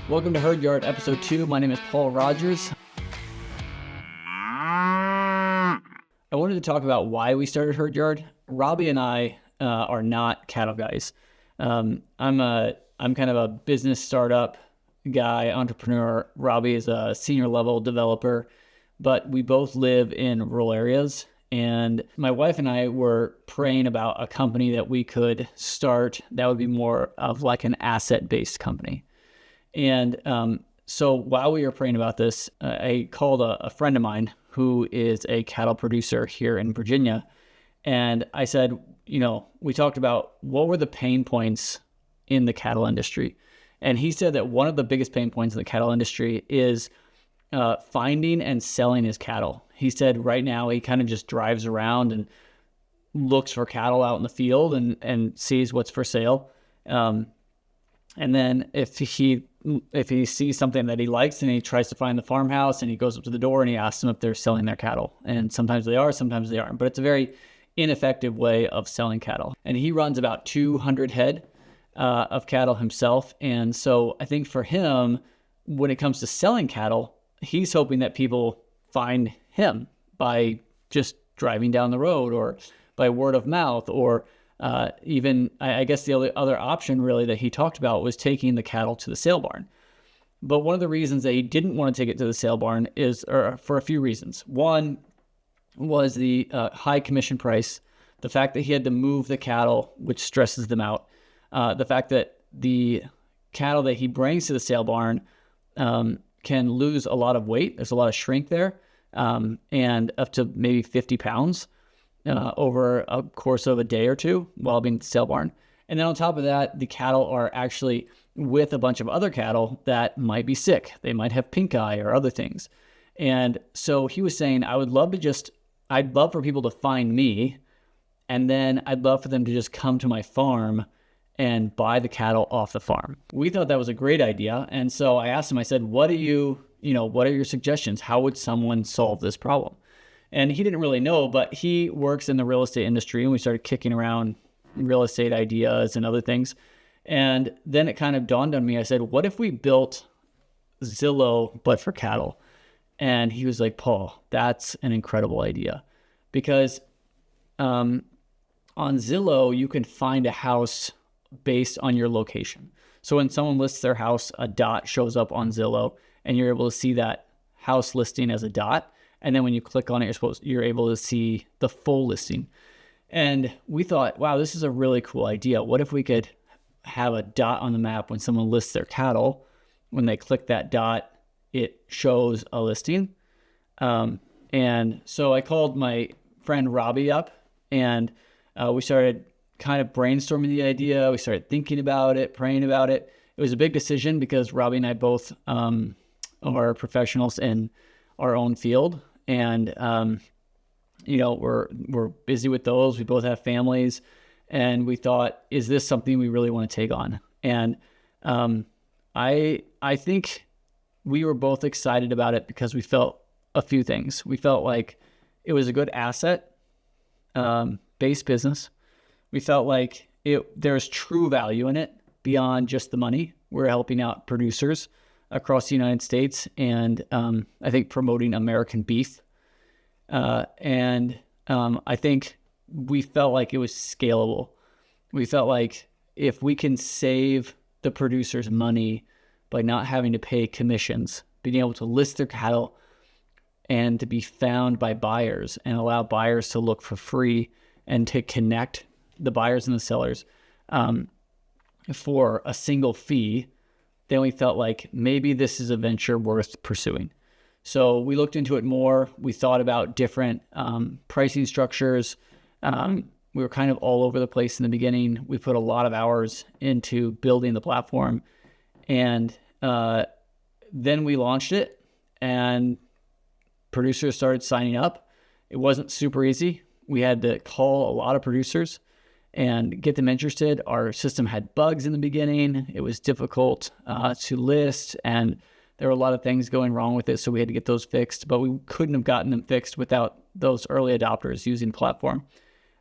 Welcome to Herd Yard, episode 2. My name is Paul Rogers. I wanted to talk about why we started Herd Yard. Robbie and I are not cattle guys. I'm kind of a business startup guy, entrepreneur. Robbie is a senior level developer, but we both live in rural areas. And my wife and I were praying about a company that we could start that would be more of like an asset-based company. And so while we were praying about this, I called a friend of mine who is a cattle producer here in Virginia. And I said, we talked about what were the pain points in the cattle industry. And he said that one of the biggest pain points in the cattle industry is finding and selling his cattle. He said right now he kind of just drives around and looks for cattle out in the field and sees what's for sale. And then if he sees something that he likes and he tries to find the farmhouse and he goes up to the door and he asks them if they're selling their cattle. And sometimes they are, sometimes they aren't. But it's a very ineffective way of selling cattle. And he runs about 200 head of cattle himself. And so I think for him, when it comes to selling cattle, he's hoping that people find him by just driving down the road or by word of mouth or even, I guess the other option really that he talked about was taking the cattle to the sale barn. But one of the reasons that he didn't want to take it to the sale barn is for a few reasons. One was the high commission price, the fact that he had to move the cattle, which stresses them out, the fact that the cattle that he brings to the sale barn can lose a lot of weight. There's a lot of shrink there, and up to maybe 50 pounds. Over a course of a day or two while being at the sale barn. And then on top of that, the cattle are actually with a bunch of other cattle that might be sick. They might have pink eye or other things. And so he was saying, I'd love for people to find me, and then I'd love for them to just come to my farm and buy the cattle off the farm. We thought that was a great idea. And so I asked him, I said, what are your suggestions? How would someone solve this problem? And he didn't really know, but he works in the real estate industry, and we started kicking around real estate ideas and other things. And then it kind of dawned on me. I said, what if we built Zillow, but for cattle? And he was like, Paul, that's an incredible idea. Because on Zillow, you can find a house based on your location. So when someone lists their house, a dot shows up on Zillow, and you're able to see that house listing as a dot. And then when you click on it, you're able to see the full listing. And we thought, wow, this is a really cool idea. What if we could have a dot on the map when someone lists their cattle? When they click that dot, it shows a listing. And so I called my friend Robbie up, and we started kind of brainstorming the idea. We started thinking about it, praying about it. It was a big decision because Robbie and I both are professionals in our own field. And, we're busy with those. We both have families, and we thought, is this something we really want to take on? And I think we were both excited about it because we felt a few things. We felt like it was a good asset based business. We felt like there's true value in it beyond just the money. We're helping out producers across the United States, and I think promoting American beef. And I think we felt like it was scalable. We felt like if we can save the producers money by not having to pay commissions, being able to list their cattle and to be found by buyers and allow buyers to look for free and to connect the buyers and the sellers for a single fee, then we felt like maybe this is a venture worth pursuing. So we looked into it more. We thought about different pricing structures. We were kind of all over the place in the beginning. We put a lot of hours into building the platform. And then we launched it, and producers started signing up. It wasn't super easy. We had to call a lot of producers and get them interested. Our system had bugs in the beginning. It was difficult to list, and there were a lot of things going wrong with it, so we had to get those fixed, but we couldn't have gotten them fixed without those early adopters using the platform.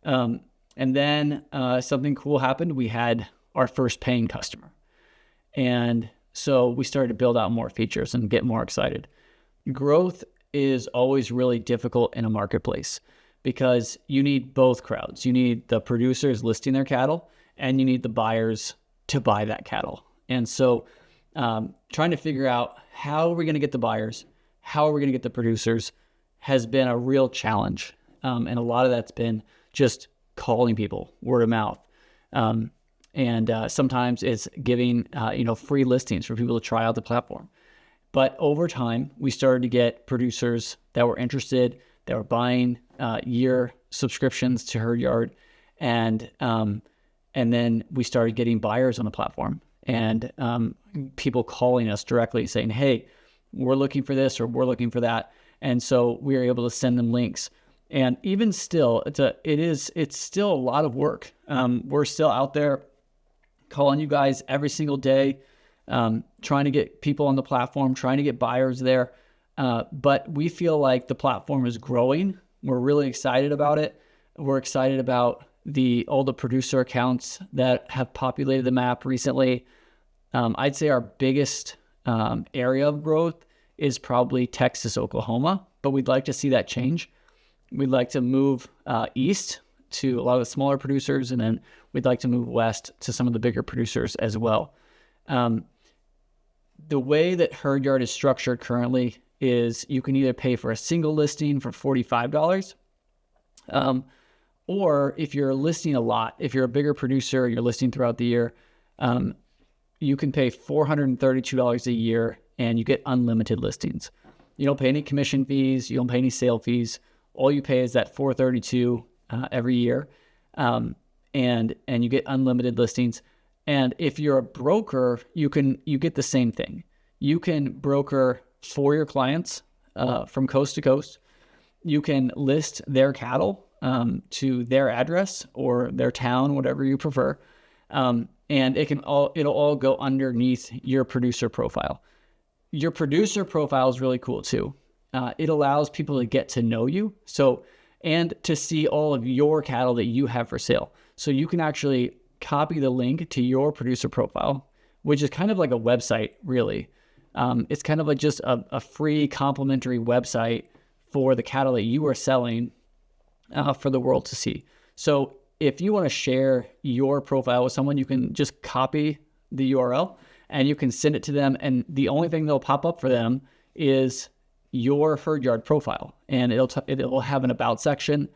And then something cool happened. We had our first paying customer. And So we started to build out more features and get more excited. Growth is always really difficult in a marketplace because you need both crowds. You need the producers listing their cattle and you need the buyers to buy that cattle. And so trying to figure out how are we going to get the buyers, how are we going to get the producers has been a real challenge. And a lot of that's been just calling people, word of mouth. And sometimes it's giving, free listings for people to try out the platform. But over time, we started to get producers that were interested, that were buying year subscriptions to Herd Yard. And then we started getting buyers on the platform and people calling us directly saying, hey, we're looking for this or we're looking for that. And so we were able to send them links. And even still, it's still a lot of work. We're still out there calling you guys every single day, trying to get people on the platform, trying to get buyers there. But we feel like the platform is growing. We're really excited about it. We're excited about all the producer accounts that have populated the map recently. I'd say our biggest area of growth is probably Texas, Oklahoma, but we'd like to see that change. We'd like to move east to a lot of the smaller producers, and then we'd like to move west to some of the bigger producers as well. The way that Herd Yard is structured currently is you can either pay for a single listing for $45, or if you're listing a lot, if you're a bigger producer and you're listing throughout the year, you can pay $432 a year and you get unlimited listings. You don't pay any commission fees. You don't pay any sale fees. All you pay is that $432 every year, and you get unlimited listings. And if you're a broker, you get the same thing. You can broker for your clients from coast to coast. You can list their cattle to their address or their town, whatever you prefer, and it'll all go underneath your producer profile. Your producer profile is really cool too. It allows people to get to know you, and to see all of your cattle that you have for sale. So you can actually copy the link to your producer profile, which is kind of like a website, really. It's kind of like just a free complimentary website for the cattle that you are selling for the world to see. So if you want to share your profile with someone, you can just copy the URL and you can send it to them. And the only thing that'll pop up for them is your Herd Yard profile. And it'll have an about section.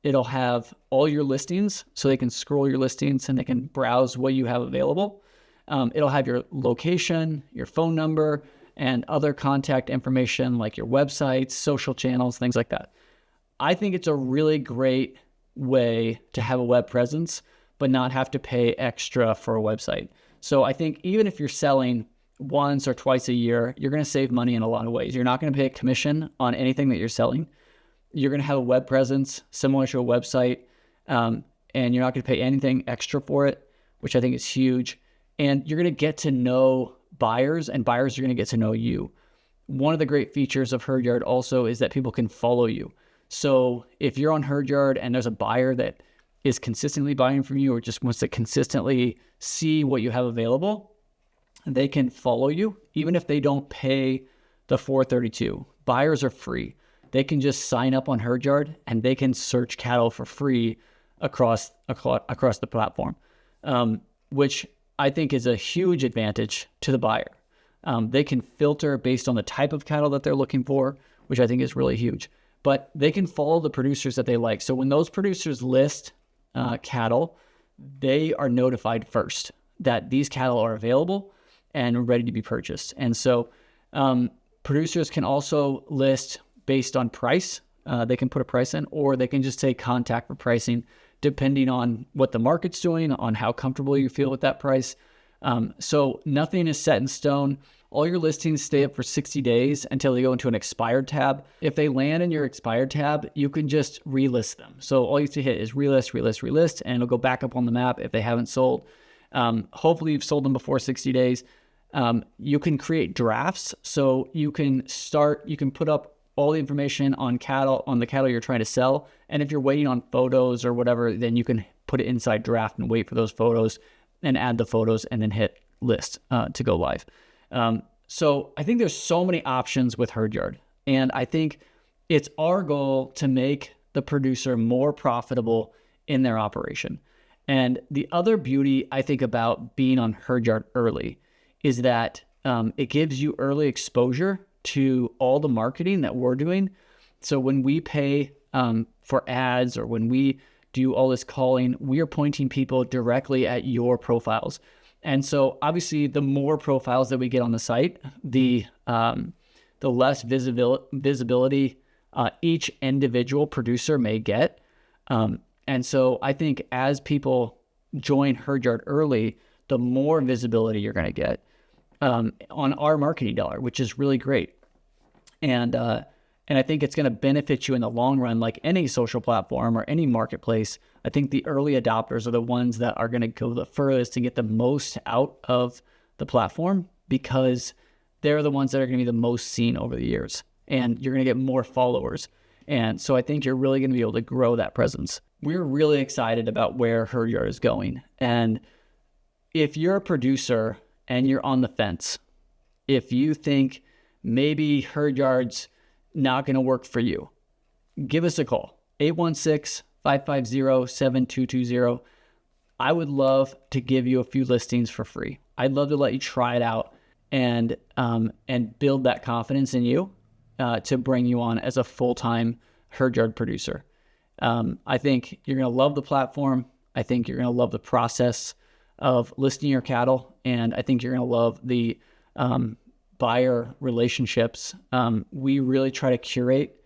It'll have all your listings, so they can scroll your listings and they can browse what you have available. It'll have your location, your phone number, and other contact information like your websites, social channels, things like that. I think it's a really great way to have a web presence, but not have to pay extra for a website. So I think even if you're selling once or twice a year, you're going to save money in a lot of ways. You're not going to pay a commission on anything that you're selling. You're going to have a web presence similar to a website, and you're not going to pay anything extra for it, which I think is huge. And you're going to get to know buyers, and buyers are going to get to know you. One of the great features of Herd Yard also is that people can follow you. So if you're on Herd Yard and there's a buyer that is consistently buying from you or just wants to consistently see what you have available, they can follow you even if they don't pay the $432. Buyers are free. They can just sign up on Herd Yard and they can search cattle for free across the platform, which I think is a huge advantage to the buyer. They can filter based on the type of cattle that they're looking for, which I think is really huge. But they can follow the producers that they like. So when those producers list cattle, they are notified first that these cattle are available and ready to be purchased. And so producers can also list based on price. They can put a price in, or they can just say contact for pricing, depending on what the market's doing, on how comfortable you feel with that price. So nothing is set in stone. All your listings stay up for 60 days until they go into an expired tab. If they land in your expired tab, you can just relist them. So all you have to hit is relist, and it'll go back up on the map if they haven't sold. Hopefully you've sold them before 60 days. You can create drafts. So you can put up all the information on the cattle you're trying to sell. And if you're waiting on photos or whatever, then you can put it inside draft and wait for those photos and add the photos and then hit list to go live. So I think there's so many options with HerdYard, and I think it's our goal to make the producer more profitable in their operation. And the other beauty I think about being on HerdYard early is that it gives you early exposure to all the marketing that we're doing. So when we pay for ads, or when we do all this calling, we are pointing people directly at your profiles. And so obviously the more profiles that we get on the site, the less visibility each individual producer may get. And so I think as people join HerdYard early, the more visibility you're going to get on our marketing dollar, which is really great. And I think it's going to benefit you in the long run, like any social platform or any marketplace. I think the early adopters are the ones that are going to go the furthest to get the most out of the platform, because they're the ones that are going to be the most seen over the years, and you're going to get more followers. And so I think you're really going to be able to grow that presence. We're really excited about where HerdYard is going. And if you're a producer and you're on the fence, if you think maybe HerdYard's not going to work for you, give us a call, 816-550-7220. I would love to give you a few listings for free. I'd love to let you try it out and build that confidence in you to bring you on as a full-time HerdYard producer. I think you're going to love the platform. I think you're going to love the process of listing your cattle, and I think you're going to love the buyer relationships. We really try to curate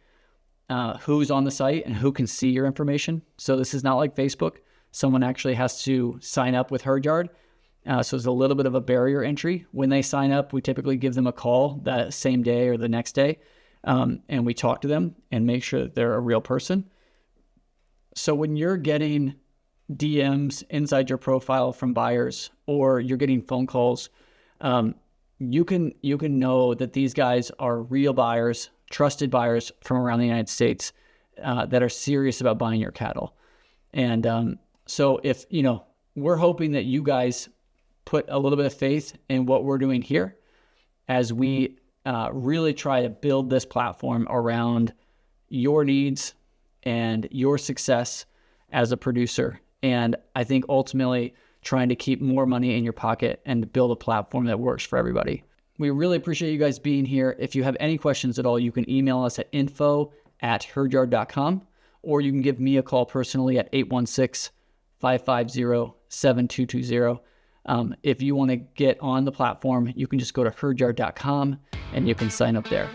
who's on the site and who can see your information. So this is not like Facebook. Someone actually has to sign up with HerdYard. So there's a little bit of a barrier entry. When they sign up, we typically give them a call that same day or the next day. And we talk to them and make sure that they're a real person. So when you're getting DMs inside your profile from buyers, or you're getting phone calls, you can know that these guys are real buyers, trusted buyers from around the United States that are serious about buying your cattle. And so if, we're hoping that you guys put a little bit of faith in what we're doing here as we really try to build this platform around your needs and your success as a producer. And I think ultimately trying to keep more money in your pocket and build a platform that works for everybody. We really appreciate you guys being here. If you have any questions at all, you can email us at info@herdyard.com, or you can give me a call personally at 816-550-7220. If you want to get on the platform, you can just go to herdyard.com and you can sign up there.